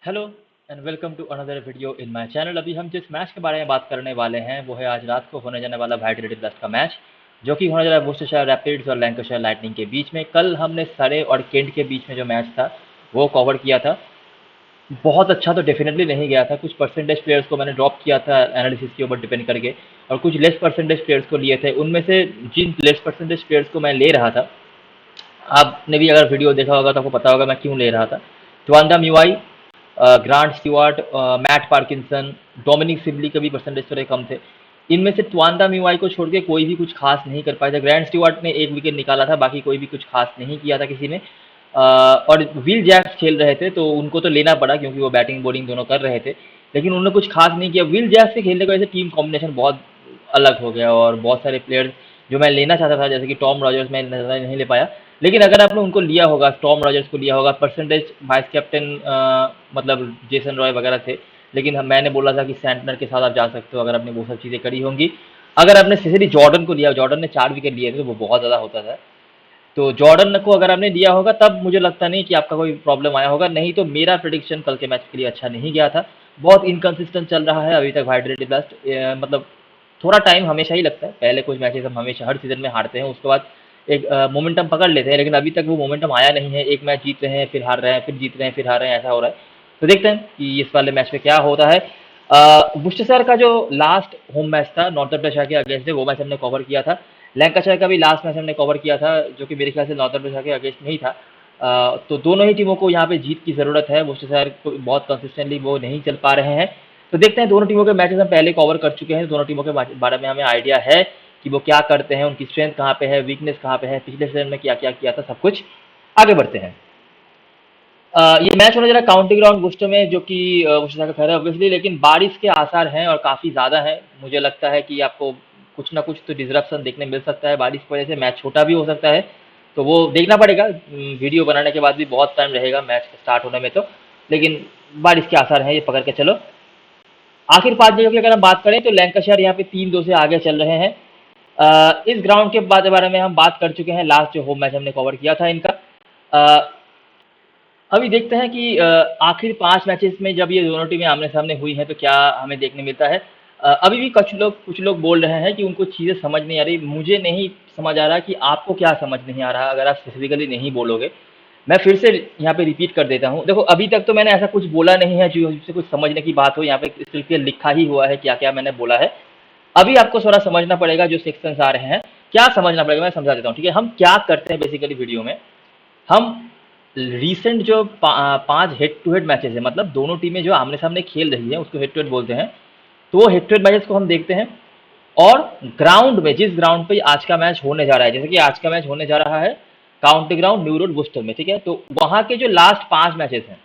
Hello and welcome to another video in my channel. अभी हम जिस मैच के बारे में बात करने वाले हैं वो है आज रात को होने जाने वाला वाइट रेड ब्लास्ट का मैच, जो कि होने जा रहा है वोस्टरशायर रैपिड्स और लैंकाशायर लाइटनिंग के बीच में। कल हमने सरे और केंट के बीच में जो मैच था वो कवर किया था। बहुत अच्छा तो डेफिनेटली नहीं गया था। कुछ परसेंटेज प्लेयर्स को मैंने ड्रॉप किया था एनालिसिस के ऊपर डिपेंड करके, और कुछ लेस परसेंटेज प्लेयर्स को लिए थे। उनमें से जिन लेस परसेंटेज प्लेयर्स को मैं ले रहा था, आपने भी अगर वीडियो देखा होगा तो आपको पता होगा मैं क्यों ले रहा था। Tawanda Muyeye, Grant Stewart, Matt Parkinson, Dominic Sibley के भी परसेंटेज थोड़े कम थे। इनमें से ट्वांडा म्यूआई को छोड़ के कोई भी कुछ खास नहीं कर पाया था। ग्रांट स्टीवार्ट ने एक विकेट निकाला था, बाकी कोई भी कुछ खास नहीं किया था किसी ने। और विल जैक्स खेल रहे थे तो उनको तो लेना पड़ा क्योंकि वो बैटिंग बॉलिंग दोनों कर रहे थे, लेकिन उन्होंने कुछ खास नहीं किया। विल जैक्स से खेलने की वजह से टीम कॉम्बिनेशन बहुत अलग हो गया और बहुत सारे प्लेयर्स जो मैं लेना चाहता था, जैसे कि टॉम रॉजर्स, मैं नहीं ले पाया। लेकिन अगर आपने उनको लिया होगा, टॉम रॉजर्स को लिया होगा, परसेंटेज वाइस कैप्टन मतलब जेसन रॉय वगैरह थे, लेकिन मैंने बोला था कि सैंटनर के साथ आप जा सकते हो अगर आपने वो सब चीज़ें करी होंगी। अगर आपने स्पेशली जॉर्डन को लिया, जॉर्डन ने 4 विकेट लिए थे तो वो बहुत ज़्यादा होता था। तो जॉर्डन को अगर आपने लिया होगा तब मुझे लगता नहीं कि आपका कोई प्रॉब्लम आया होगा। नहीं तो मेरा प्रेडिक्शन कल के मैच के लिए अच्छा नहीं गया था। बहुत इनकंसिस्टेंट चल रहा है अभी तक हाइड्रेटेड ब्लास्ट। मतलब थोड़ा टाइम हमेशा ही लगता है। पहले कुछ मैचेस हम हमेशा हर सीजन में हारते हैं, उसके बाद एक मोमेंटम पकड़ लेते हैं, लेकिन अभी तक वो मोमेंटम आया नहीं है। एक मैच जीत रहे हैं फिर हार रहे हैं, फिर जीत रहे हैं फिर हार रहे हैं, ऐसा हो रहा है। तो देखते हैं कि इस वाले मैच में क्या होता है। वुस्टरशायर का जो लास्ट होम मैच था नॉर्थम्प्टनशायर के अगेंस्ट है, वो मैच हमने कवर किया था। लैंकाशायर का भी लास्ट मैच हमने कवर किया था, जो कि मेरे ख्याल से नॉर्थम्प्टनशायर के अगेंस्ट नहीं था। तो दोनों ही टीमों को यहाँ पे जीत की ज़रूरत है। वुस्टरशायर को बहुत कंसिस्टेंटली वो नहीं चल पा रहे हैं। तो देखते हैं, दोनों टीमों के मैचेस हम पहले कवर कर चुके हैं। दोनों टीमों के बारे में हमें आइडिया है कि वो क्या करते हैं, उनकी स्ट्रेंथ कहाँ पे है, वीकनेस कहाँ पे है, पिछले सीजन में क्या क्या किया था, सब कुछ। आगे बढ़ते हैं। ये मैच होने जा रहा है काउंटी ग्राउंड वुस्टर में, जो कि वुस्टर का घर है ऑब्वियसली, लेकिन बारिश के आसार हैं और काफ़ी ज़्यादा हैं। मुझे लगता है कि आपको कुछ ना कुछ तो डिसरप्शन देखने मिल सकता है बारिश की वजह से। मैच छोटा भी हो सकता है, तो वो देखना पड़ेगा। वीडियो बनाने के बाद भी बहुत टाइम रहेगा मैच स्टार्ट होने में, तो लेकिन बारिश के आसार हैं, ये पकड़ के चलो। आखिर 5 जगह की अगर हम बात करें तो लैंकाशायर यहाँ पे 3-2 से आगे चल रहे हैं। इस ग्राउंड के बारे में हम बात कर चुके हैं, लास्ट जो होम मैच हमने कवर किया था इनका। अ, अभी देखते हैं कि आखिर 5 मैचेस में जब ये दोनों टीमें आमने सामने हुई हैं तो क्या हमें देखने मिलता है। अभी भी कुछ लोग बोल रहे हैं कि उनको चीज़ें समझ नहीं आ रही। मुझे नहीं समझ आ रहा कि आपको क्या समझ नहीं आ रहा, अगर आप स्पेसिफिकली नहीं बोलोगे। मैं फिर से यहाँ पे रिपीट कर देता हूँ। देखो, अभी तक तो मैंने ऐसा कुछ बोला नहीं है जो जिससे कुछ समझने की बात हो। यहाँ पे सिर्फ ये लिखा ही हुआ है क्या क्या मैंने बोला है। अभी आपको थोड़ा समझना पड़ेगा, जो सेक्शंस आ रहे हैं क्या समझना पड़ेगा, मैं समझा देता हूँ। ठीक है, हम क्या करते हैं बेसिकली वीडियो में। हम रीसेंट जो 5 हेड टू हेड मैचेस है, मतलब दोनों टीमें जो आमने सामने खेल रही है उसको हेड टू हेड बोलते हैं। तो वो हेड टू हेड मैचेस को हम देखते हैं। और ग्राउंड में, जिस ग्राउंड पे आज का मैच होने जा रहा है, जैसे कि आज का मैच होने जा रहा है काउंटी ग्राउंड न्यू रोड वुस्टर में, ठीक है, तो वहां के जो लास्ट 5 मैचेस हैं,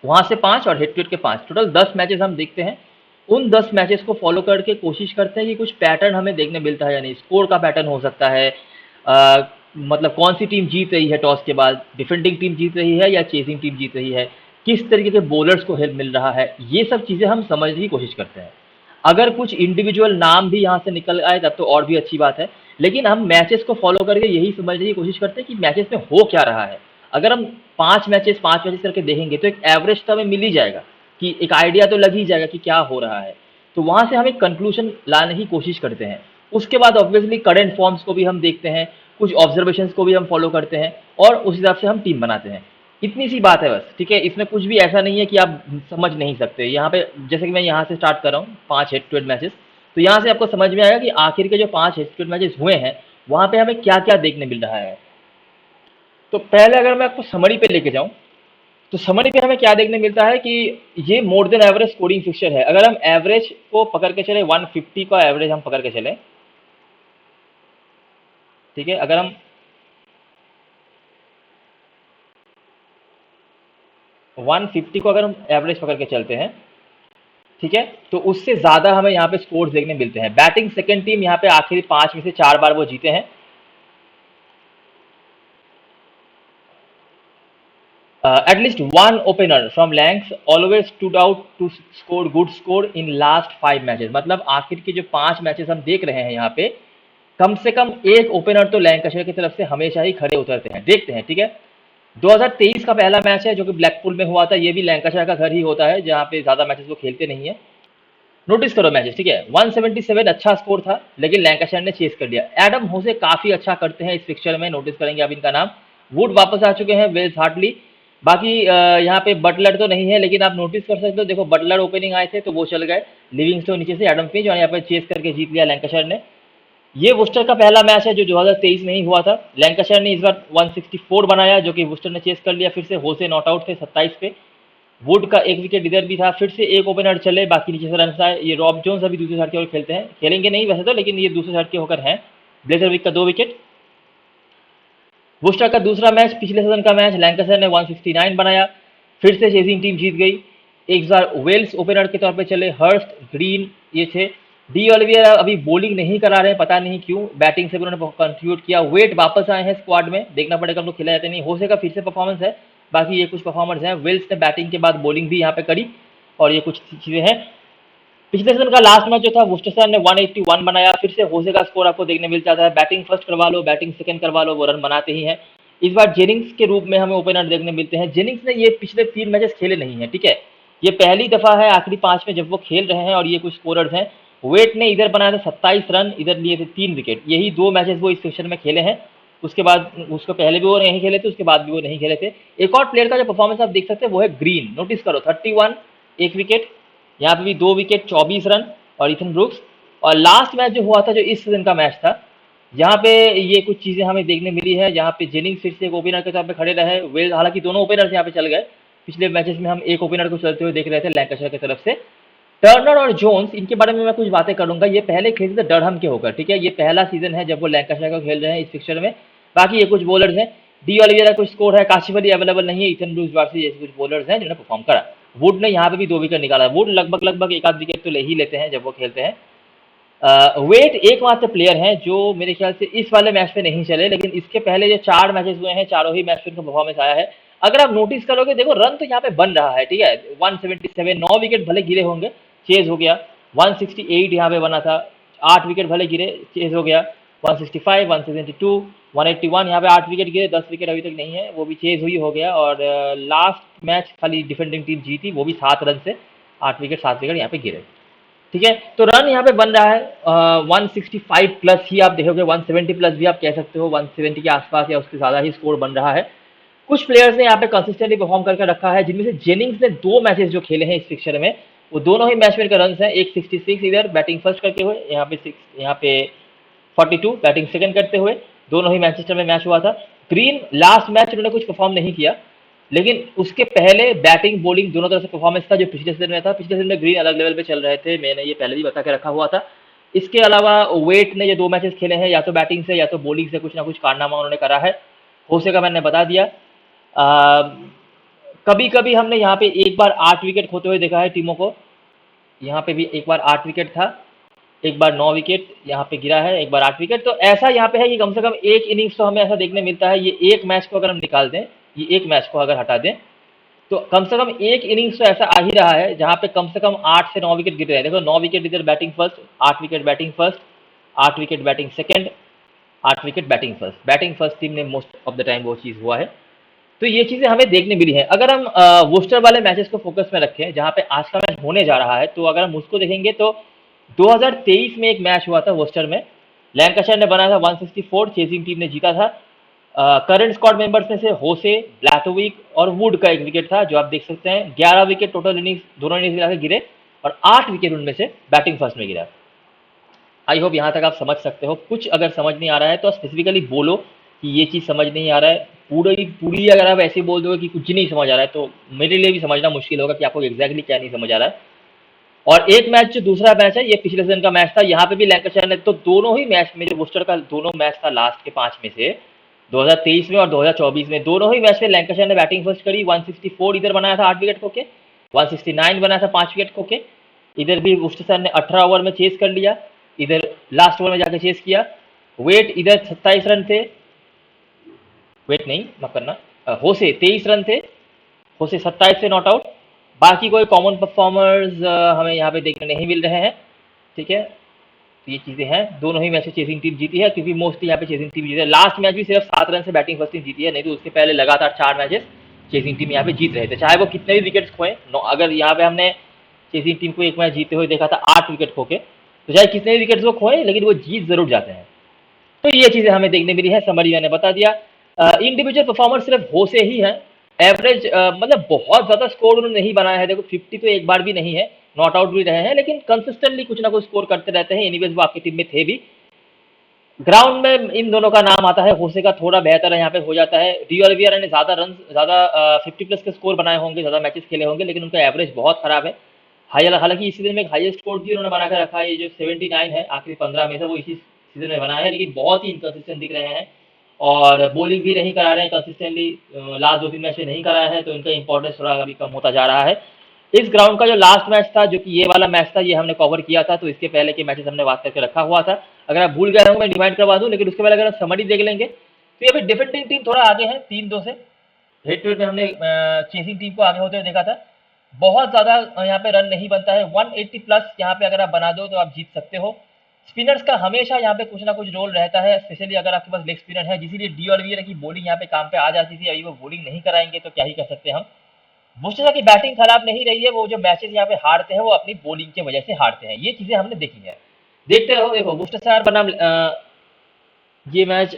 वहां से 5 और हेड टू हेड के 5, टोटल 10 मैचेस हम देखते हैं। उन 10 मैचेस को फॉलो करके कोशिश करते हैं कि कुछ पैटर्न हमें देखने मिलता है या नहीं। स्कोर का पैटर्न हो सकता है, मतलब कौन सी टीम जीत रही है टॉस के बाद, डिफेंडिंग टीम जीत रही है या चेसिंग टीम जीत रही है, किस तरीके के बॉलर्स को हेल्प मिल रहा है, ये सब चीज़ें हम समझने की कोशिश करते हैं। अगर कुछ इंडिविजुअल नाम भी यहाँ से निकल आए तब तो और भी अच्छी बात है, लेकिन हम मैचेस को फॉलो करके यही समझने की कोशिश करते हैं कि मैचेस में हो क्या रहा है। अगर हम 5 मैचेस करके देखेंगे तो एक एवरेज तो हमें मिल ही जाएगा, कि एक आइडिया तो लग ही जाएगा कि क्या हो रहा है। तो वहाँ से हम एक कंक्लूजन लाने की कोशिश करते हैं। उसके बाद ऑब्वियसली करंट फॉर्म्स को भी हम देखते हैं, कुछ ऑब्जर्वेशंस को भी हम फॉलो करते हैं, और उस हिसाब से हम टीम बनाते हैं। इतनी सी बात है बस, ठीक है। इसमें कुछ भी ऐसा नहीं है कि आप समझ नहीं सकते। यहाँ पे जैसे कि मैं यहाँ से स्टार्ट कर रहा हूँ 5 हेड टू हेड मैचेस, तो यहाँ से आपको समझ में आएगा कि आखिर के जो 5 हेड टू हेड मैचेस हुए हैं वहाँ पे हमें क्या क्या देखने मिल रहा है। तो पहले अगर मैं आपको समरी पे लेके जाऊँ, तो समरी पे हमें क्या देखने मिलता है कि ये more than average scoring fixture है। अगर हम एवरेज को पकड़ के चले, 150 का एवरेज हम पकड़ के चले, ठीक है, अगर हम 150 को अगर हम एवरेज पकड़ के चलते हैं, ठीक है, तो उससे ज्यादा हमें यहाँ पे स्कोर्स देखने मिलते हैं। बैटिंग सेकंड टीम यहाँ पे आखिरी 5 में से 4 बार वो जीते हैं। At least one opener from Lancs always stood out to score good score in last 5 matches. मतलब आखिर के जो 5 मैचेस हम देख रहे हैं यहाँ पे, कम से कम एक ओपनर तो लैंकाशायर की तरफ से हमेशा ही खड़े उतरते हैं, देखते हैं, ठीक है। 2023 का पहला मैच है जो कि ब्लैकपूल में हुआ था। ये भी लैंकाशायर का घर ही होता है जहाँ पे ज़्यादा मैचेस वो खेलते नहीं है। नोटिस करो मैचेस, ठीक है। 177 अच्छा स्कोर था, लेकिन लैंकाशायर ने चेस कर लिया। एडम होसे काफी अच्छा करते हैं इस पिक्चर में, नोटिस करेंगे आप इनका नाम। वुड वापस आ चुके हैं, वेल्स हार्टली। बाकी यहाँ पे बटलर तो नहीं है, लेकिन आप नोटिस कर सकते हो, देखो बटलर ओपनिंग आए थे तो वो चल गए, लिविंगस्टोन नीचे से, एडम फिंच, और यहाँ पे चेस करके जीत लिया लैंकाशायर ने। ये वुस्टर का पहला मैच है जो 2023 में ही हुआ था। लैंकाशायर ने इस बार 164 बनाया, जो कि वुस्टर ने चेस कर लिया। फिर से होसे नॉट आउट थे 27 पे। वुड का एक विकेट इधर भी था, फिर से एक ओपनर चले, बाकी नीचे से रन आए। ये रॉब जोन्स अभी दूसरे साइड की ओर खेलते हैं, खेलेंगे नहीं वैसे तो, लेकिन ये दूसरे साइड के होकर हैं। ब्लेजरविक का 2 विकेट। वुस्टर का दूसरा मैच, पिछले सीजन का मैच, लैंकाशायर ने 169 बनाया, फिर से चेजिंग टीम जीत गई। एक बार वेल्स ओपनर के तौर पे चले, हर्स्ट, ग्रीन ये थे। डी ऑलिवियर अभी बॉलिंग नहीं करा रहे हैं, पता नहीं क्यों, बैटिंग से भी उन्होंने कंट्रीब्यूट किया। वेट वापस आए हैं स्क्वाड में, देखना पड़ेगा हम लोग खिला जाते नहीं, हो सकेगा फिर से परफॉर्मेंस है। बाकी ये कुछ परफॉर्मेंस है। वेल्स ने बैटिंग के बाद बॉलिंग भी यहाँ पे करी, और ये कुछ चीजें हैं। पिछले सीजन का लास्ट मैच जो था, वुस्टरशर ने 181 बनाया। फिर से होसे का स्कोर आपको देखने मिल जाता है, बैटिंग फर्स्ट करवा लो, बैटिंग सेकंड करवा लो, वो रन बनाते ही हैं। इस बार जेनिंग्स के रूप में हमें ओपनर देखने मिलते हैं। जेनिंग्स ने ये पिछले 3 मैचेस खेले नहीं है, ठीक है। ये पहली दफा है आखिरी 5 में जब वो खेल रहे हैं, और ये कुछ स्कोरर्स हैं। वेट ने इधर बनाया था 27 रन, इधर लिए थे 3 विकेट। यही 2 मैचेस वो इस सेशन में खेले हैं। उसके बाद, उसको पहले भी वो नहीं खेले थे, उसके बाद भी वो नहीं खेले थे। एक और प्लेयर का जो परफॉर्मेंस आप देख सकते हैं वो है ग्रीन, नोटिस करो, 31, एक विकेट। यहाँ पे भी 2 विकेट, 24 रन, और इथन ब्रुक्स। और लास्ट मैच जो हुआ था, जो इस सीजन का मैच था, यहाँ पे ये कुछ चीजें हमें देखने मिली है। यहाँ पे जेनिंग्स फिर से एक ओपनर के तौर पे खड़े रहे। वेल, हालांकि दोनों ओपनर्स यहाँ पे चल गए। पिछले मैचेस में हम एक ओपनर को चलते हुए देख रहे थे लैंकाशायर की तरफ से। टर्नर और जोन्स, इनके बारे में मैं कुछ बातें करूंगा। ये पहले खेलते थे डरहम के होकर, ठीक है। ये पहला सीजन है जब वो लैंकाशायर को खेल रहे हैं इस पिक्चर में। बाकी ये कुछ बॉलर्स हैं। डी ऑलिवियर कुछ स्कोर है, काशिफ अली अवेलेबल नहीं है, इथन ब्रूस वार्सी जैसे कुछ बॉलर्स हैं जिन्होंने परफॉर्म करा। वुड ने यहाँ पे भी 2 विकेट निकाला। वुड लगभग लगभग एक आध विकेट तो ले ही लेते हैं जब वो खेलते हैं। वेट एकमात्र प्लेयर हैं जो मेरे ख्याल से इस वाले मैच पे नहीं चले, लेकिन इसके पहले जो 4 मैचेस हुए हैं, चारों ही मैच पे उनका परफॉर्मेंस आया है। अगर आप नोटिस करोगे, देखो रन तो यहाँ पे बन रहा है, ठीक है। 177, 9 विकेट भले गिरे होंगे, चेज हो गया। 168 यहाँ पे बना था, 8 विकेट भले गिरे, चेज हो गया। 165, 172, 181, यहाँ पे 8 विकेट गिरे, 10 विकेट अभी तक नहीं है, वो भी चेज हुई हो गया। और लास्ट मैच खाली डिफेंडिंग टीम जीती, वो भी 7 रन से, 8 विकेट 7 विकेट यहाँ पे गिरे, ठीक है। तो रन यहाँ पे बन रहा है 165 प्लस ही आप देखोगे, 170 प्लस भी आप कह सकते हो, 170 के आसपास या उससे ज़्यादा ही स्कोर बन रहा है। कुछ प्लेयर्स ने यहाँ पे कंसिस्टेंटली परफॉर्म करके रखा है, जिनमें से जेनिंग्स ने 2 मैचेस जो खेले हैं इस पिक्चर में, वो दोनों ही मैच में इनका रन है। एक 66 इधर बैटिंग फर्स्ट करते हुए, यहाँ पे 42 बैटिंग सेकंड करते हुए, दोनों ही मैनचेस्टर में मैच हुआ था। ग्रीन लास्ट मैच उन्होंने कुछ परफॉर्म नहीं किया, लेकिन उसके पहले बैटिंग बॉलिंग दोनों तरह से परफॉर्मेंस था जो पिछले सीजन में था। पिछले सीजन में ग्रीन अलग लेवल पे चल रहे थे, मैंने ये पहले भी बता के रखा हुआ था। इसके अलावा वेट ने ये 2 मैचेस खेले हैं, या तो बैटिंग से या तो बॉलिंग से कुछ ना कुछ कारनामा उन्होंने करा है। होसे का मैंने बता दिया। कभी कभी हमने यहाँ पे एक बार 8 विकेट खोते हुए देखा है टीमों को। यहाँ पे भी एक बार 8 विकेट था, एक बार 9 विकेट यहाँ पे गिरा है, एक बार 8 विकेट। तो ऐसा यहाँ पे है कि कम से कम एक इनिंग्स तो हमें ऐसा देखने मिलता है। ये एक मैच को अगर हम निकाल दें, ये एक मैच को अगर हटा दें, तो कम से कम एक इनिंग्स तो ऐसा आ ही रहा है जहाँ पे कम से कम 8 से 9 विकेट गिर रहे हैं। देखो 9 विकेट इधर batting first, 8 wicket batting first, 8 wicket batting second, 8 wicket batting first. Batting first team ने मोस्ट ऑफ द टाइम वो चीज़ हुआ है। तो ये चीज़ें हमें देखने मिली हैं। अगर हम वुस्टर वाले मैचेस को फोकस में रखें, जहाँ पे आज का मैच होने जा रहा है, तो अगर हम उसको देखेंगे तो 2023 में एक मैच हुआ था वुस्टर में, लैंकाशायर ने बनाया था 164, चेजिंग टीम ने जीता था। करंट स्क्वाड मेंबर्स में से होसे, ब्लैथविक और वुड का एक विकेट था, जो आप देख सकते हैं। 11 विकेट टोटल इनिंग्स, दोनों इनिंग्स मिलाकर गिरे, और 8 विकेट उनमें से बैटिंग फर्स्ट में गिरा। आई होप यहाँ तक आप समझ सकते हो। कुछ अगर समझ नहीं आ रहा है तो स्पेसिफिकली बोलो कि ये चीज़ समझ नहीं आ रहा है। पूरी पूरी अगर आप ऐसे बोल दोगे कि कुछ नहीं समझ आ रहा है, तो मेरे लिए भी समझना मुश्किल होगा कि आपको एग्जैक्टली क्या नहीं समझ आ रहा है। और एक मैच, जो दूसरा मैच है, ये पिछले सीजन का मैच था। यहाँ पे भी लैंकाशायर ने, तो दोनों ही मैच में, जो वुस्टर का दोनों मैच था लास्ट के 5 में से, 2023 में और 2024 में, दोनों ही मैच में लैंकाशायर ने बैटिंग फर्स्ट करी। 164 इधर बनाया था 8 विकेट खो के, 169 बनाया था 5 विकेट खो के। इधर भी वुस्टर ने 18 ओवर में चेस कर लिया, इधर लास्ट ओवर में जाकर चेस किया। वेट इधर 27 रन थे, वेट नहीं माफ करना, होसे 23 रन थे, होसे 27 से नॉट आउट। बाकी कोई कॉमन परफॉर्मर्स हमें यहाँ पे देखने नहीं मिल रहे हैं, ठीक है। तो ये चीज़ें हैं, दोनों ही मैचेस चेसिंग टीम जीती है, क्योंकि मोस्टली यहाँ पे चेसिंग टीम जीती है। लास्ट मैच भी सिर्फ 7 रन से बैटिंग फर्स्ट टीम जीती है, नहीं तो उसके पहले लगातार 4 मैचेस चेसिंग टीम यहाँ पे जीत रहे थे, चाहे वो कितने भी विकेट्स खोए। अगर यहाँ पे हमने चेसिंग टीम को एक मैच जीते हुए देखा था 8 विकेट खो के, तो चाहे कितने भी विकेट्स वो खोए लेकिन वो जीत जरूर जाते हैं। तो ये चीज़ें हमें देखने मिली है, समरी मैंने बता दिया। इंडिविजुअल परफॉर्मेंस सिर्फ हो से ही है, एवरेज मतलब बहुत ज़्यादा स्कोर उन्होंने नहीं बनाया है। देखो 50 तो एक बार भी नहीं है, नॉट आउट भी रहे हैं, लेकिन कंसिस्टेंटली कुछ ना कुछ स्कोर करते रहते हैं। एनीवेज वो आपकी टीम में थे भी। ग्राउंड में इन दोनों का नाम आता है, होसे का थोड़ा बेहतर है यहाँ पे हो जाता है। डी ऑलिविया ने ज़्यादा रन, ज़्यादा 50 प्लस के स्कोर बनाए होंगे, ज़्यादा मैचेस खेले होंगे, लेकिन उनका एवरेज बहुत खराब है। हालांकि इस सीजन में एक हाईएस्ट स्कोर भी उन्होंने बना कर रखा है, ये जो 79 है आखिरी 15 में से, वो इसी सीजन में बना है, लेकिन बहुत ही इनकंसिस्टेंट दिख रहे हैं और बॉलिंग भी नहीं करा रहे हैं कंसिस्टेंटली। लास्ट 2-3 मैच में नहीं कराया है, तो इनका इंपॉर्टेंस थोड़ा अभी कम होता जा रहा है। इस ग्राउंड का जो लास्ट मैच था, जो कि ये वाला मैच था, ये हमने कवर किया था, तो इसके पहले के मैचेस हमने बात करके रखा हुआ था। अगर आप भूल गए होंगे मैं रिमाइंड करवा दूं, लेकिन उसके पहले अगर आप समरी देख लेंगे तो ये भी डिफेंडिंग टीम थोड़ा आगे है 3-2 से। हेड टू हेड में हमने चेसिंग टीम को आगे होते हुए देखा था। बहुत ज़्यादा यहाँ पे रन नहीं बनता है, 180 प्लस यहाँ पे अगर आप बना दो तो आप जीत सकते हो। स्पिनर्स का हमेशा यहाँ पे कुछ ना कुछ रोल रहता है, स्पेशली अगर आपके पास लेग स्पिनर है, जिसलिए डी ऑलिवियर की बॉलिंग यहाँ पे काम पे आ जाती थी। अभी वो बॉलिंग नहीं कराएंगे तो क्या ही कर सकते हैं हम। वुस्टेशर की बैटिंग खराब नहीं रही है, वो जो मैचेस यहाँ पे हारते हैं वो अपनी बॉलिंग की वजह से हारते हैं, ये चीजें हमने देखी है। देखते रहो। देखो वुस्टेशर बनाम ये मैच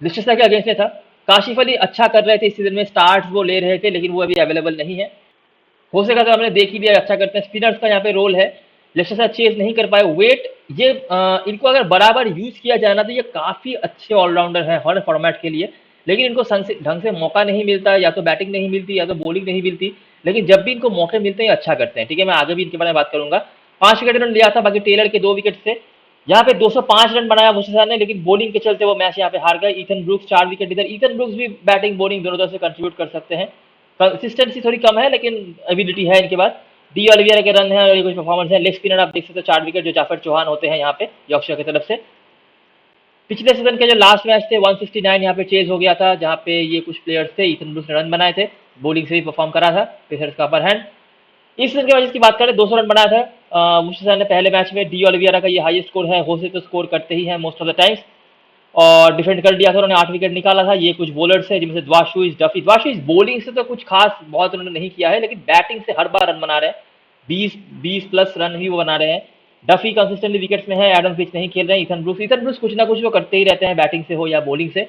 लिस्टेशर के अगेंस्ट में था। काशिफ अली अच्छा कर रहे थे इस सीजन में, स्टार्ट वो ले रहे थे, लेकिन वो अभी अवेलेबल नहीं है। हो सका तो हमने देख ही लिया, अच्छा करते हैं। स्पिनर्स का यहाँ पे रोल है, लेस्टर चेज नहीं कर पाए। वेट ये इनको अगर बराबर यूज किया जाए ना तो ये काफी अच्छे ऑलराउंडर हैं हर फॉर्मेट के लिए, लेकिन इनको ढंग से मौका नहीं मिलता, या तो बैटिंग नहीं मिलती या तो बॉलिंग नहीं मिलती। लेकिन जब भी इनको मौके मिलते हैं अच्छा करते हैं, ठीक है। मैं आगे भी इनके बारे में बात करूंगा। 5 विकेट इन्होंने लिया था, बाकी टेलर के 2 विकेट से। यहाँ पे 205 रन बनाया मुस्ताफिज ने, लेकिन बॉलिंग के चलते वो मैच यहाँ पे हार गए। ईथन ब्रूक्स 4 विकेट इधर। ईथन ब्रूक्स भी बैटिंग बॉलिंग दोनों तरफ से कंट्रीब्यूट कर सकते हैं। कंसिस्टेंसी थोड़ी कम है, लेकिन एबिलिटी है इनके पास। डी ऑलिवियर के रन है और ये कुछ परफॉर्मेंस है। लेग स्पिनर आप देख सकते हो 4 विकेट जो जाफर चौहान होते हैं यहाँ पे यॉर्कशायर की तरफ से। पिछले सीजन के जो लास्ट मैच थे 169 यहाँ पे चेज हो गया था, जहाँ पे ये कुछ प्लेयर्स थे, ईथन ब्रूक्स ने रन बनाए थे, बॉलिंग से भी परफॉर्म करा था, पेसर्स का अपर हैंड। इस सीजन के मैचेस की बात करें 200 रन बनाया था मुस्ताफिज ने पहले मैच में। डी ऑलिवियर का ये हाईएस्ट स्कोर है, हो से तो स्कोर करते ही है मोस्ट ऑफ द टाइम्स, और डिफेंड कर दिया था उन्होंने, 8 विकेट निकाला था। ये कुछ बॉलर्स है जिनमें से द्वाशुइज, डफी। द्वाशुइज बॉलिंग से तो कुछ खास बहुत उन्होंने नहीं किया है, लेकिन बैटिंग से हर बार रन बना रहे हैं, 20 प्लस रन ही वो बना रहे हैं। डफी कंसिस्टेंटली विकेट्स में है, एडम फिच नहीं खेल रहे हैं। ईथन ब्रूक्स कुछ ना कुछ वो करते ही रहते हैं, बैटिंग से हो या बॉलिंग से।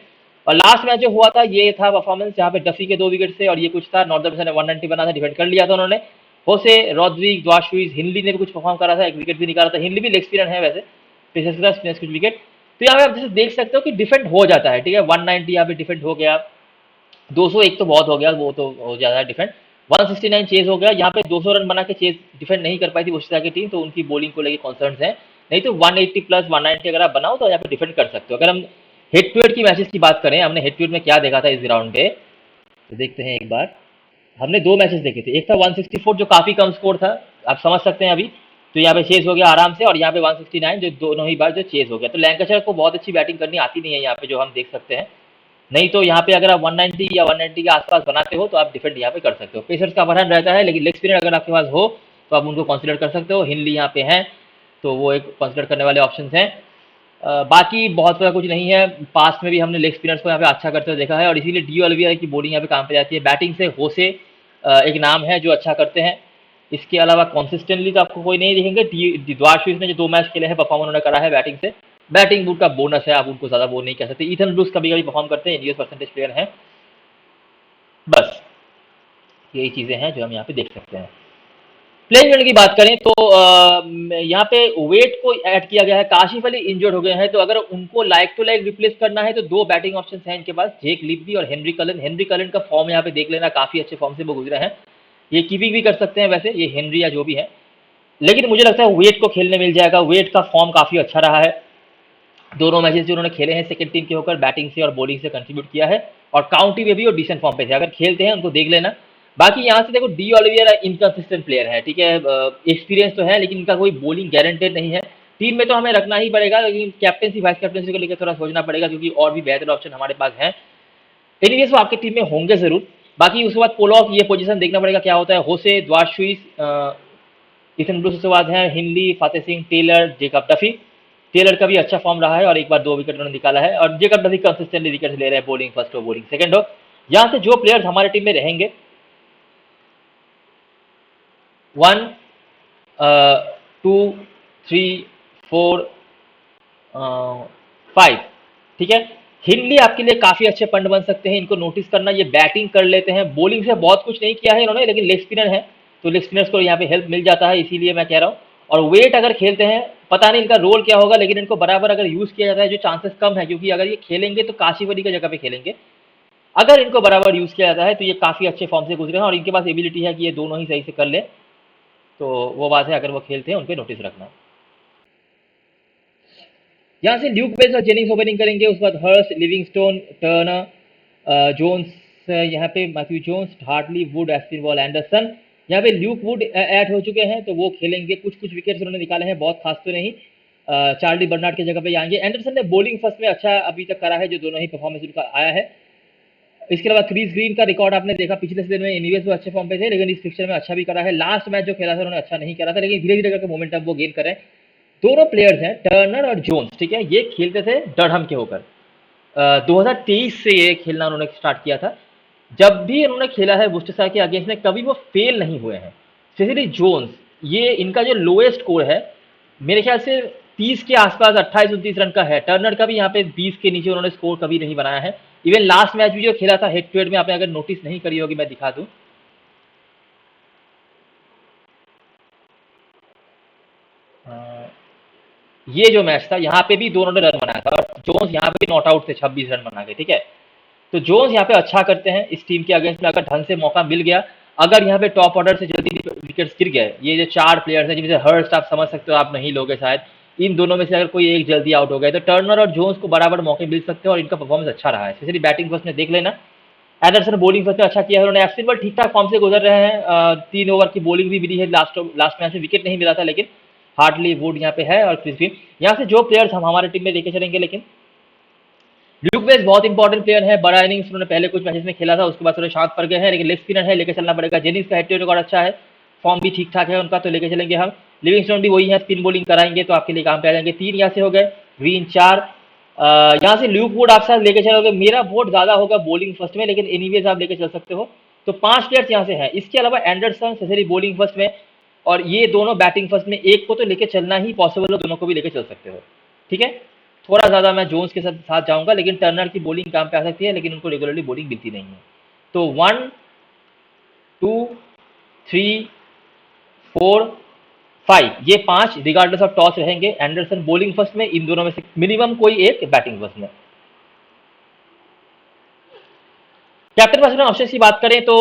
और लास्ट मैच जो हुआ था ये था परफॉर्मेंस, जहाँ पे डफी के 2 विकेट से और ये कुछ था, नॉर्दर्न ने 190 बना था, डिफेंड कर लिया था उन्होंने। होसे, रॉड्रिग, द्वाशुइज, हिंदली ने भी कुछ परफॉर्म करा था, 1 विकेट भी निकाला था। हिंदली भी लेग स्पिनर है वैसे, पेसर्स का स्पिनर्स कुछ विकेट। तो यहाँ पे आप जैसे देख सकते हो कि डिफेंड हो जाता है, ठीक है। 190 यहाँ पे डिफेंड हो गया, 201 तो बहुत हो गया, वो तो हो जाता है डिफेंड। 169 चेज हो गया, यहाँ पे 200 रन बना के चेज डिफेंड नहीं कर पाई थी वुस्टेशर की टीम, तो उनकी बॉलिंग को लेके कॉन्सर्न्स हैं। नहीं तो 180 प्लस 190 अगर आप बनाओ तो यहाँ पे डिफेंड कर सकते हो। अगर हम हेड टू हेड की मैचेस की बात करें, हमने हेड टू हेड में क्या देखा था इस ग्राउंड पे, तो देखते हैं एक बार। हमने 2 मैचेस देखे थे, एक था 164 जो काफी कम स्कोर था, आप समझ सकते हैं अभी। तो यहाँ पे चेज हो गया आराम से, और यहाँ पे 169 जो दोनों ही बार जो चेज हो गया। तो लैंकाशायर को बहुत अच्छी बैटिंग करनी आती नहीं है यहाँ पे, जो हम देख सकते हैं। नहीं तो यहाँ पे अगर आप 190 या 190 के आसपास बनाते हो तो आप डिफेंड यहाँ पे कर सकते हो। पेसर्स का बरहन रहता है, लेकिन लेग स्पिनर अगर आपके पास हो तो आप उनको कंसिडर कर सकते हो। हिंदली यहाँ पे हैं, तो वो एक कंसिडर करने वाले ऑप्शन हैं। बाकी बहुत ज़्यादा कुछ नहीं है। पास्ट में भी हमने लेग स्पिनर्स को यहाँ पे अच्छा करते हुए देखा है, और इसीलिए डी ऑलिवियर की बॉलिंग यहाँ पे काम पे जाती है। बैटिंग से होसे एक नाम है जो अच्छा करते हैं। इसके अलावा कंसिस्टेंटली तो आपको कोई नहीं दिखेंगे। द्वाशुइज ने जो 2 मैच खेले हैं परफॉर्म उन्होंने करा है बैटिंग से। बैटिंग बूट का बोनस है, आप उनको ज़्यादा बोल नहीं कह सकते। ईथन ब्रूक्स कभी कभी परफॉर्म करते हैं, इंडियस परसेंटेज प्लेयर हैं। बस यही चीज़ें हैं जो हम यहाँ पे देख सकते हैं। प्लेइंग एलेवन की बात करें तो यहाँ पे वेट को ऐड किया गया है। काशिफ अली इंजर्ड हो गए हैं, तो अगर उनको लाइक टू लाइक रिप्लेस करना है तो 2 बैटिंग ऑप्शन हैं इनके पास, जेक लिपबी और हेनरी कलन। हेनरी कलन का फॉर्म यहाँ पे देख लेना, काफी अच्छे फॉर्म से वो गुजरे हैं। ये कीपिंग भी कर सकते हैं वैसे, ये हेनरी या जो भी है, लेकिन मुझे लगता है वेट को खेलने मिल जाएगा। वेट का फॉर्म काफी अच्छा रहा है, दोनों मैचेस जो उन्होंने खेले हैं सेकंड टीम के होकर, बैटिंग से और बॉलिंग से कंट्रीब्यूट किया है, और काउंटी में भी और डिसेंट फॉर्म पे थे। अगर खेलते हैं उनको देख लेना। बाकी यहाँ से देखो डी ऑलिवियर इनकंसिस्टेंट प्लेयर है, ठीक है। एक्सपीरियंस तो है, लेकिन इनका कोई बॉलिंग गारंटेड नहीं है। टीम में तो हमें रखना ही पड़ेगा, लेकिन कैप्टनसी वाइस कैप्टनसी को लेकर थोड़ा सोचना पड़ेगा, क्योंकि और भी बेहतर ऑप्शन हमारे पास हैं। एनीवेज वो आपकी टीम में होंगे जरूर। बाकी उसके बाद पोलॉक, ये पोजीशन देखना पड़ेगा क्या होता है। होसे, द्वाशुइज, इथन ब्रूस उसके बाद है हिंदी, Fateh Singh, Taylor, Jacob Duffy. Taylor का भी अच्छा फॉर्म रहा है और एक बार 2 विकेट उन्होंने निकाला है, और जेकब डफी कंसिस्टेंटली विकेट ले रहे हैं, बॉलिंग फर्स्ट हो बॉलिंग सेकंड हो। यहाँ से जो प्लेयर्स हमारे टीम में रहेंगे, 1 2 3 4 5, ठीक है। हिंदी आपके लिए काफी अच्छे पंड बन सकते हैं, इनको नोटिस करना। ये बैटिंग कर लेते हैं, बॉलिंग से बहुत कुछ नहीं किया है इन्होंने, लेकिन लेग स्पिनर है तो लेग स्पिनर्स को यहाँ पे हेल्प मिल जाता है, इसीलिए मैं कह रहा हूँ। और वेट अगर खेलते हैं, पता नहीं इनका रोल क्या होगा, लेकिन इनको बराबर अगर यूज किया जाता है, जो चांसेस कम है, क्योंकि अगर ये खेलेंगे तो काशीवली की जगह पे खेलेंगे। अगर इनको बराबर यूज किया जाता है तो ये काफी अच्छे फॉर्म से गुजरे हैं, और इनके पास एबिलिटी है कि ये दोनों ही सही से कर ले। तो वो बात है, अगर वो खेलते हैं उनपे नोटिस रखना। यहाँ से ल्यूक बेल्स और जेनिंग्स ओपनिंग करेंगे, उसके बाद हर्स्ट, लिविंगस्टोन, टर्नर, जोन्स, यहाँ पे Matthew Jones, Hartley, Wood, Aspinwall, Anderson. यहाँ पे ल्यूक वुड ऐड हो चुके हैं तो वो खेलेंगे, कुछ कुछ विकेट्स उन्होंने निकाले हैं, बहुत खास तो नहीं। चार्ली बर्नार्ड की जगह पे आएंगे। एंडरसन ने बॉलिंग फर्स्ट में अच्छा अभी तक करा है, जो दोनों ही परफॉर्मेंस उनका आया है। इसके अलावा क्रिस ग्रीन का रिकॉर्ड आपने देखा, पिछले सीजन में इनिंग्स में अच्छे फॉर्म पे थे, लेकिन इस फिक्चर में अच्छा भी करा है। लास्ट मैच जो खेला था उन्होंने अच्छा नहीं करा था, लेकिन धीरे धीरे करके मोमेंटम वो गेन कर रहे हैं। दोनों प्लेयर्स हैं टर्नर और जोन्स, ठीक है, ये खेलते थे डरहम के होकर। 2023 से ये खेलना उन्होंने स्टार्ट किया था। जब भी उन्होंने खेला है वुस्टरशायर के अगेंस्ट में, कभी वो फेल नहीं हुए हैं। स्पेशली जोन्स, ये इनका जो लोएस्ट स्कोर है मेरे ख्याल से 30 के आसपास, 28-29 रन का है। टर्नर का भी यहाँ पे 20 के नीचे उन्होंने स्कोर कभी नहीं बनाया है। इवन लास्ट मैच भी जो खेला था हेड टू हेड में, आपने अगर नोटिस नहीं करी होगी, मैं दिखा दूं। ये जो मैच था, यहाँ पे भी दोनों ने रन बनाया था, और जोन्स यहाँ पे नॉट आउट थे 26 रन बना के, ठीक है। तो जोन्स यहाँ पे अच्छा करते हैं इस टीम के अगेंस्ट में, अगर ढंग से मौका मिल गया। अगर यहाँ पे टॉप ऑर्डर से जल्दी विकेट्स गिर गए, ये जो 4 प्लेयर्स हैं, जिनमें से हर्स्ट आप समझ सकते हो, आप नहीं लोगे शायद, इन दोनों में से अगर कोई एक जल्दी आउट हो गए, तो टर्नर और जोन्स को बराबर मौके मिल सकते हैं, और इनका परफॉर्मेंस अच्छा रहा है। स्पेशली बैटिंग फर्स्ट में देख लेना, एंडरसन बॉलिंग फर्स्ट में अच्छा किया है उन्होंने। एस्पिन बॉल ठीक ठाक फॉर्म से गुजर रहे हैं, 3 ओवर की बॉलिंग भी मिली है, लास्ट मैच में विकेट नहीं मिला था, लेकिन हार्डली वुड यहाँ पे है, और क्रिस्पिन। यहाँ से जो प्लेयर्स हम हमारे टीम में लेके चलेंगे, लेकिन ल्यूक वेल्स बहुत इंपॉर्टेंट प्लेयर है, बड़ा इनिंग्स उन्होंने पहले कुछ मैचेस में खेला था, उसके बाद थोड़े शांत पड़ गए हैं, लेकिन लेग स्पिनर है, लेके चलना पड़ेगा। जेनिंग्स का हेड टू रिकॉर्ड अच्छा है, फॉर्म भी ठीक ठाक है उनका, तो लेके चलेंगे हम। लिविंगस्टोन भी वही है, स्पिन बॉलिंग कराएंगे तो आपके लिए काम पे आ जाएंगे। 3 यहाँ से हो गए, ग्रीन 4। यहाँ से ल्यूक वुड आप साथ लेके चलोगे, मेरा वोट ज्यादा होगा बॉलिंग फर्स्ट में, लेकिन एनीवेज आप लेके चल सकते हो। तो 5 प्लेयर्स यहाँ से हैं। इसके अलावा एंडरसन, सेसरी बॉलिंग फर्स्ट में, और ये दोनों बैटिंग फर्स्ट में। एक को तो लेके चलना ही पॉसिबल हो, दोनों को भी लेके चल सकते हो, ठीक है। थोड़ा ज़्यादा मैं जोन्स के साथ जाऊंगा, लेकिन टर्नर की बॉलिंग काम पे आ सकती है, लेकिन उनको रेगुलरली बॉलिंग मिलती नहीं है। तो 1 2 3 4 5, ये 5 रिगार्डलेस ऑफ टॉस रहेंगे। एंडरसन बॉलिंग फर्स्ट में, इन दोनों में से मिनिमम कोई एक बैटिंग फर्स्ट में। कैप्टन पर्सन ऑप्शन की बात करें तो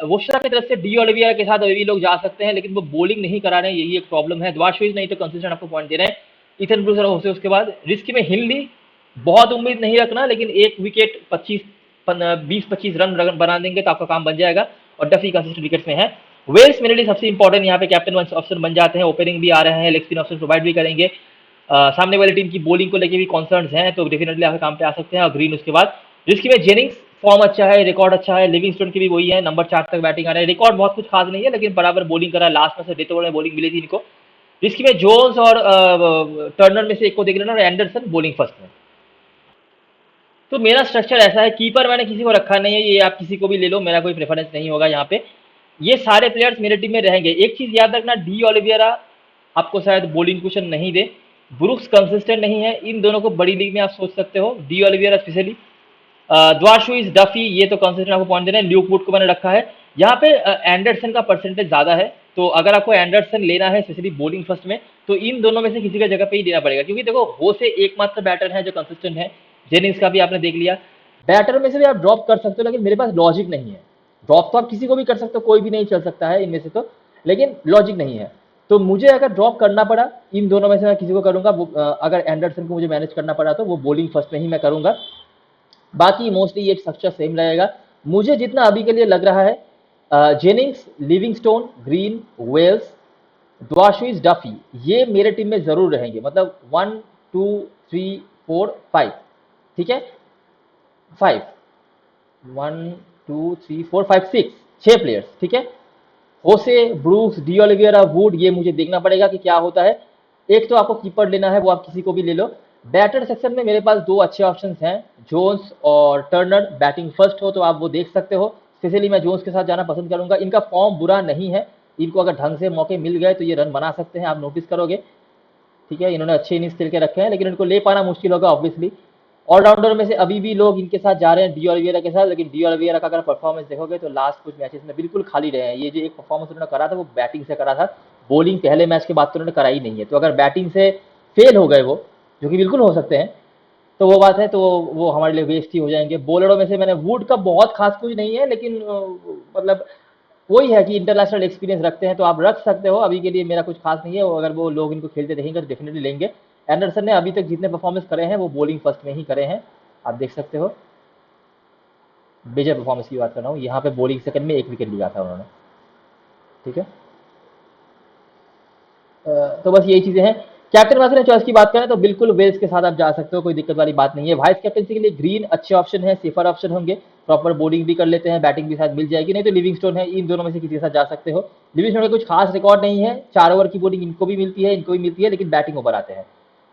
वोशरा की तरफ से डी ओलिविया के साथ अभी भी लोग जा सकते हैं, लेकिन वो बॉलिंग नहीं करा रहे हैं, यही एक प्रॉब्लम है। द्वाशुइज नहीं तो कंसिस्टेंट आपको पॉइंट दे रहे हैं। इथन ब्रूस और उसके बाद रिस्क में हिनली, बहुत उम्मीद नहीं रखना, लेकिन एक विकेट 20-25 रन बना देंगे तो आपका काम बन जाएगा, और डफी कंसिस्टेंट विकेट में है। वेल्स मेरे लिए सबसे इंपॉर्टेंट यहाँ पे कैप्टन ऑप्शन बन जाते हैं, ओपनिंग भी आ रहे हैं, लेग स्पिन ऑप्शन प्रोवाइड भी करेंगे। सामने वाली टीम की बॉलिंग को लेकर भी कॉन्सर्न हैं, तो डेफिनेटली आपके काम पे आ सकते हैं। और ग्रीन उसके बाद, जिसकी में जेनिंग्स फॉर्म अच्छा है, रिकॉर्ड अच्छा है। लिविंगस्टोन की भी वही है, नंबर 4 तक बैटिंग आ रहा है, रिकॉर्ड बहुत कुछ खास नहीं है, लेकिन बराबर बॉलिंग करा है। लास्ट में से डेथ ओवर में बॉलिंग मिली थी इनको। जिसकी में जोन्स और टर्नर में से एक को देख लेना, और एंडरसन बॉलिंग फर्स्ट में। तो मेरा स्ट्रक्चर ऐसा है, कीपर मैंने किसी को रखा नहीं है, ये आप किसी को भी ले लो, मेरा कोई प्रेफरेंस नहीं होगा यहाँ पे। ये सारे प्लेयर्स मेरे टीम में रहेंगे। एक चीज याद रखना, डी ओलिवियरा आपको शायद बॉलिंग कुशन नहीं दे, ब्रुक्स कंसिस्टेंट नहीं है, इन दोनों को बड़ी लीग में आप सोच सकते हो, डी ओलिवियरा स्पेशली। द्वाशुइज, डफी, ये तो कंसिस्टेंट आपको पॉइंट देना है। ल्यूक वुड को मैंने रखा है यहाँ पे। एंडरसन का परसेंटेज ज्यादा है, तो अगर आपको एंडरसन लेना है स्पेशली बॉलिंग फर्स्ट में, तो इन दोनों में से किसी का जगह पे ही लेना पड़ेगा, क्योंकि देखो हो से एकमात्र बैटर है जो कंसिस्टेंट है। जेनिंग्स का भी आपने देख लिया। बैटर में से भी आप ड्रॉप कर सकते हो, लेकिन मेरे पास लॉजिक नहीं है। ड्रॉप तो आप किसी को भी कर सकते हो, कोई भी नहीं चल सकता है इनमें से, तो लेकिन लॉजिक नहीं है। तो मुझे अगर ड्रॉप करना पड़ा, इन दोनों में से मैं किसी को करूंगा। अगर एंडरसन को मुझे मैनेज करना पड़ा तो वो बॉलिंग फर्स्ट में ही मैं करूंगा। बाकी मोस्टली ये स्ट्रक्चर सेम रहेगा मुझे जितना अभी के लिए लग रहा है। Jennings, Livingstone, Green, Wells, Dwarshuis, Duffy, ये मेरे टीम में जरूर रहेंगे। मतलब 1 2 3 4 5, ठीक है। 5 1 2 3 4 5 6, 6 प्लेयर्स, ठीक है। होसे, ब्रूक्स, डी ऑलिवेरा, वुड, ये मुझे देखना पड़ेगा कि क्या होता है। एक तो आपको कीपर लेना है, वो आप किसी को भी ले लो। बैटर सेक्शन में मेरे पास दो अच्छे ऑप्शंस हैं, जोन्स और टर्नर। बैटिंग फर्स्ट हो तो आप वो देख सकते हो, स्पेशली मैं जोन्स के साथ जाना पसंद करूंगा। इनका फॉर्म बुरा नहीं है, इनको अगर ढंग से मौके मिल गए तो ये रन बना सकते हैं, आप नोटिस करोगे। ठीक है, इन्होंने अच्छे इनिंग्स खेल के रखे हैं, लेकिन इनको ले पाना मुश्किल होगा ऑब्वियसली। ऑलराउंडर में से अभी भी लोग इनके साथ जा रहे हैं, डी ऑलिवेरा के साथ, लेकिन डी ऑलिवेरा का अगर परफॉर्मेंस देखोगे तो लास्ट कुछ मैचेस में बिल्कुल खाली रहे हैं। ये जो एक परफॉर्मेंस उन्होंने करा था वो बैटिंग से करा था, बॉलिंग पहले मैच के बाद तो उन्होंने कराई नहीं है। तो अगर बैटिंग से फेल हो गए वो, जो कि बिल्कुल हो सकते हैं, तो वो बात है, तो वो हमारे लिए वेस्ट ही हो जाएंगे। बॉलरों में से मैंने वुड का बहुत खास कुछ नहीं है, लेकिन मतलब वही है कि इंटरनेशनल एक्सपीरियंस रखते हैं तो आप रख सकते हो। अभी के लिए मेरा कुछ खास नहीं है, वो अगर वो लोग इनको खेलते देखेंगे तो डेफिनेटली लेंगे। एंडरसन ने अभी तक जितने परफॉर्मेंस करे हैं वो बॉलिंग फर्स्ट में ही करे हैं, आप देख सकते हो। बेजर परफॉर्मेंस की बात कर रहा हूँ, यहाँ पे बॉलिंग सेकंड में 1 विकेट लिया था उन्होंने। ठीक है, तो बस यही चीजें हैं। कैप्टन वाइस चॉइस की बात करें तो बिल्कुल वेल्स के साथ आप जा सकते हो, कोई दिक्कत वाली बात नहीं है। वाइस कैप्टनसी के लिए ग्रीन अच्छे ऑप्शन है, सेफर ऑप्शन होंगे, प्रॉपर बॉलिंग भी कर लेते हैं, बैटिंग भी साथ मिल जाएगी। नहीं तो लिविंगस्टोन है, इन दोनों में से किसी के साथ जा सकते हो। लिविंगस्टोन का कुछ खास रिकॉर्ड नहीं है, 4 ओवर की बॉलिंग इनको भी मिलती है, इनको भी मिलती है, लेकिन बैटिंग ओवर आते हैं।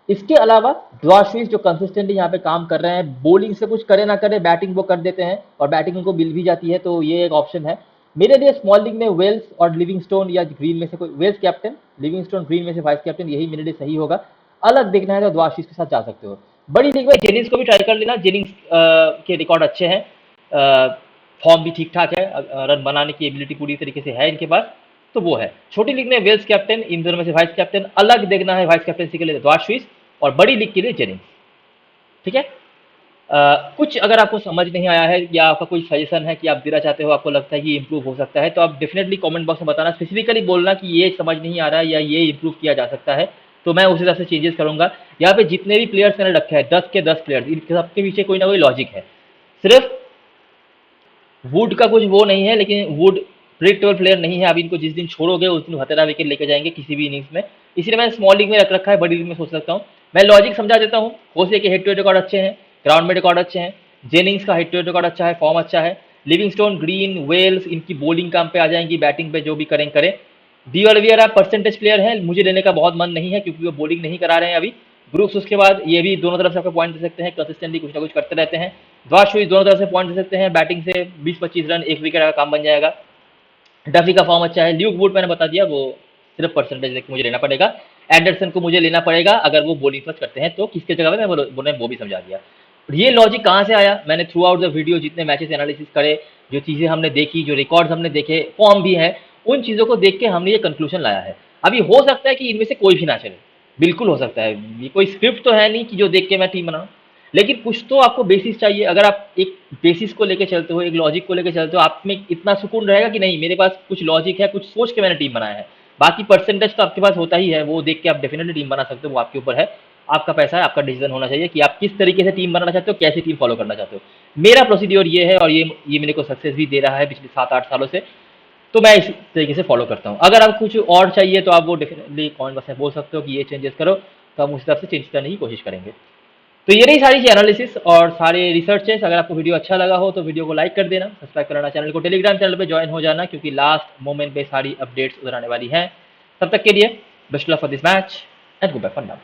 इसके अलावा ड्रॉशविस जो कंसिस्टेंटली यहाँ पे काम कर रहे हैं, बॉलिंग से कुछ करे ना करे बैटिंग वो कर देते हैं, और बैटिंग उनको मिल भी जाती है, तो ये एक ऑप्शन है मेरे लिए। स्मॉल लीग में वेल्स और लिविंगस्टोन या ग्रीन में से कोई, वेल्स कैप्टन, लिविंगस्टोन ग्रीन में से वाइस कैप्टन, यही मेरे लिए सही होगा। अलग देखना है तो ड्रॉशविस के साथ जा सकते हो। बड़ी लीग में जेनिंग्स को भी ट्राई कर लेना, जेनिंग्स के रिकॉर्ड अच्छे हैं, फॉर्म भी ठीक ठाक है, रन बनाने की एबिलिटी पूरी तरीके से है इनके पास, तो वो है। छोटी लीग में वेल्स कैप्टन, इन दोनों में से वाइस कैप्टन। अलग देखना है वाइस कैप्टनसी के लिए ड्रॉशविस, और बड़ी लीग के लिए जेनिंग्स। ठीक है, कुछ अगर आपको समझ नहीं आया है या आपका कोई सजेशन है कि आप देना चाहते हो, आपको लगता है कि इंप्रूव हो सकता है, तो आप डेफिनेटली कमेंट बॉक्स में बताना, स्पेसिफिकली बोलना कि ये समझ नहीं आ रहा है या ये इंप्रूव किया जा सकता है, तो मैं उस हिसाब से चेंजेस करूंगा। यहाँ पे जितने भी प्लेयर्स मैंने रखे हैं, 10 के 10 प्लेयर्स, इन सबके पीछे कोई ना कोई लॉजिक है। सिर्फ वुड का कुछ वो नहीं है, लेकिन वुड प्रिडिक्टेबल प्लेयर नहीं है। अभी इनको जिस दिन छोड़ोगे उस दिन 17 विकेट लेके जाएंगे किसी भी इनिंग्स में, इसलिए मैंने स्मॉल लीग में रख रखा है, बड़ी लीग में सोच सकता हूँ। मैं लॉजिक समझा देता हूँ। होसे के हेड टू हेड रिकॉर्ड अच्छे हैं, ग्राउंड में रिकॉर्ड अच्छे हैं, जेनिंग्स का हेड टू हेड रिकॉर्ड अच्छा है, फॉर्म अच्छा है, लिविंगस्टोन, ग्रीन, वेल्स इनकी बॉलिंग काम पे आ जाएंगी, बैटिंग पे जो भी करें करें। डी ऑलिवियरा परसेंटेज प्लेयर है, मुझे लेने का बहुत मन नहीं है क्योंकि वो बॉलिंग नहीं करा रहे हैं अभी। ब्रूक्स उसके बाद, ये भी दोनों तरफ से आपको पॉइंट दे सकते हैं, कंसिस्टेंटली कुछ ना कुछ करते रहते हैं। ड्रॉशविस दोनों तरफ से पॉइंट दे सकते हैं, बैटिंग से 20-25 रन 1 विकेट का काम बन जाएगा। डफी का फॉर्म अच्छा है। ल्यूक वुड मैंने बता दिया, वो सिर्फ परसेंटेज देख के मुझे लेना पड़ेगा। एंडरसन को मुझे लेना पड़ेगा अगर वो बॉलिंग फर्स्ट करते हैं, तो किसके जगह पे मैं वो भी समझा दिया। ये लॉजिक कहाँ से आया, मैंने थ्रू आउट द वीडियो जितने मैचेस एनालिसिस करे, जो चीज़ें हमने देखी, जो रिकॉर्ड्स हमने देखे, फॉर्म भी है, उन चीज़ों को देख के हमने ये कंक्लूजन लाया है। अभी हो सकता है कि इनमें से कोई भी ना चले, बिल्कुल हो सकता है, ये कोई स्क्रिप्ट तो है नहीं कि जो देख के मैं टीम बनाऊं, लेकिन कुछ तो आपको बेसिस चाहिए। अगर आप एक बेसिस को लेके चलते हो, एक लॉजिक को लेके चलते हो, आप में इतना सुकून रहेगा कि नहीं मेरे पास कुछ लॉजिक है, कुछ सोच के मैंने टीम बनाया है। बाकी परसेंटेज तो आपके पास होता ही है, वो देख के आप डेफिनेटली टीम बना सकते हो, वो आपके ऊपर है। आपका पैसा है, आपका डिसीजन होना चाहिए कि आप किस तरीके से टीम बनाना चाहते हो, कैसी टीम फॉलो करना चाहते हो। मेरा प्रोसीड्योर ये है, और ये मेरे को सक्सेस भी दे रहा है पिछले 7-8 सालों से, तो मैं इस तरीके से फॉलो करता हूँ। अगर आप कुछ और चाहिए तो आप वो डेफिनेटली कमेंट बॉक्स में बोल सकते हो कि ये चेंजेस करो, तो हम उस हिसाब से चेंज करने की कोशिश करेंगे। तो ये रही सारी एनालिसिस और सारे रिसर्चेस। अगर आपको वीडियो अच्छा लगा हो तो वीडियो को लाइक कर देना, सब्सक्राइब करना चैनल को, टेलीग्राम चैनल पे ज्वाइन हो जाना, क्योंकि लास्ट मोमेंट पे सारी अपडेट्स उधर आने वाली हैं। तब तक के लिए best luck for this match and good bye for now.